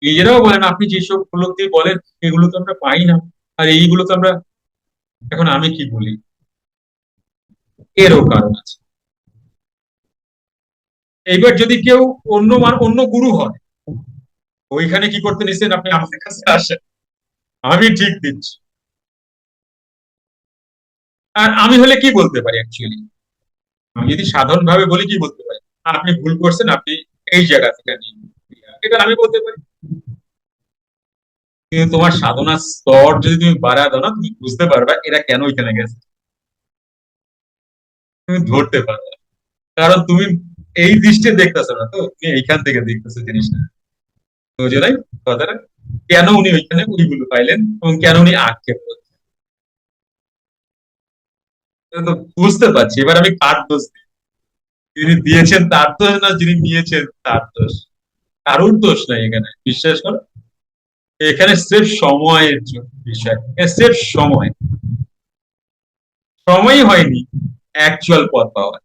নিজেরাও বলেন আপনি যেসব উপলব্ধি বলেন এগুলো তো আমরা পাই না, আর এইগুলো তো আমরা, এখন আমি কি বলি, এরও কারণ আছে। এইবার যদি কেউ অন্য গুরু হয়, ওইখানে কি করতে নিছেন আপনি আমাদের কাছে আসেন, আমি ঠিক দিচ্ছি। আর আমি হলে কি বলতে পারি অ্যাকচুয়ালি, আমি যদি সাধারণ ভাবে বলি কি বলতে পারি, আপনি ভুল করছেন, আপনি এই জায়গা থেকে নিন, এটা আমি বলতে পারি। কিন্তু তোমার সাধনার স্তর যদি তুমি বাড়া দাও না, তুমি বুঝতে পারবা এরা কেন এখানে গেছে, তুমি ধরতে পারবে। কারণ তুমি এই দৃষ্টি দেখতেছো না, তো তুমি এইখান থেকে দেখতেছো জিনিসটা, বুঝে নাই কথাটা, কেন উনি ওইখানে ওইগুলো পাইলেন এবং কেন উনি আক্ষেপ করছেন। এটা তো বুঝতে পারছি, এবার আমি কার দোষ দিই? যিনি দিয়েছেন তার দোষ না যিনি নিয়েছেন তার দোষ? কারোর দোষ নাই এখানে, বিশ্বাস করো। এখানে স্রেফ সময়ের বিষয়, স্রেফ সময়, সময়ই হয়নি অ্যাকচুয়াল পথ পাওয়া।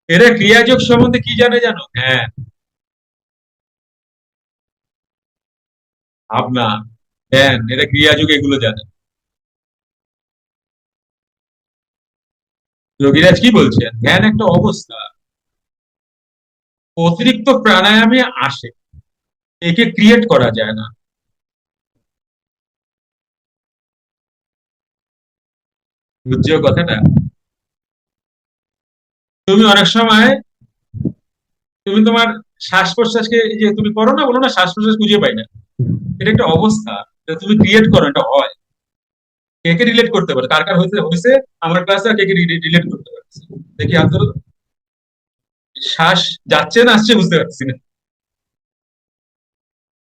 এরা ক্রিয়াযোগ সম্বন্ধে কি জানে জানো? হ্যাঁ, ভাবনা, ধ্যান, এরা ক্রিয়াযোগ এগুলো জানে। যোগীরাজ কি বলছেন, ধ্যান একটা অবস্থা, অতিরিক্ত প্রাণায়ামে আসে, একে ক্রিয়েট করা যায় না। বুঝছো কথাটা? তুমি অনেক সময়, তুমি তোমার শ্বাস প্রশ্বাসকে, এই যে তুমি করো না, বলো না শ্বাস প্রশ্বাস খুঁজে পাই না, এটা একটা অবস্থা, এটা তুমি ক্রিয়েট করো, এটা হয়। কে কে রিলেট করতে পারে, কার কার হয়েছে হয়েছে আমার ক্লাসে, আর কে কে রিলেট করতে পারছে? দেখি হাত ধরো। শ্বাস যাচ্ছে না আসছে বুঝতে পারছি না।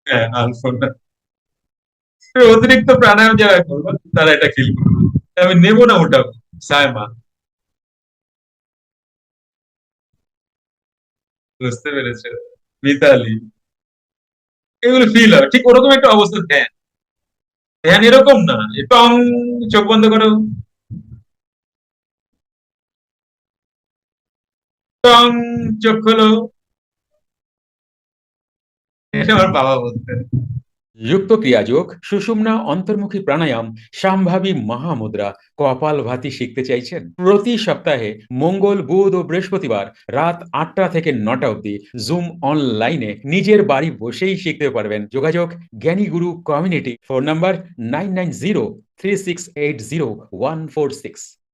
হ্যাঁ, আলফোনটা। অতিরিক্ত প্রাণায়াম যারা করবো তারা এটা ফিল করবে। আমি নেবো না ওটা, সায়মা, বুঝতে পেরেছে, মিতালি, এগুলো ফিল হয় ঠিক ওরকম একটা অবস্থা। ধ্যান, ধ্যান এরকম না টং, চোখ বন্ধ করো, টং, চোখ খোলো, এটা আমার বাবা বলতেন। যুক্ত ক্রিয়াযোগ, সুষুম্না অন্তর্মুখী প্রাণায়াম, সম্ভাবী মহামুদ্রা, কপালভাতি শিখতে চাইছেন? প্রতি সপ্তাহে মঙ্গল, বুধ ও বৃহস্পতিবার রাত ৮টা থেকে ৯টা অবধি জুম অনলাইনে নিজের বাড়ি বসেই শিখতে পারবেন। যোগাযোগ জ্ঞানী গুরু কমিউনিটি, ফোন নাম্বার 9903680146।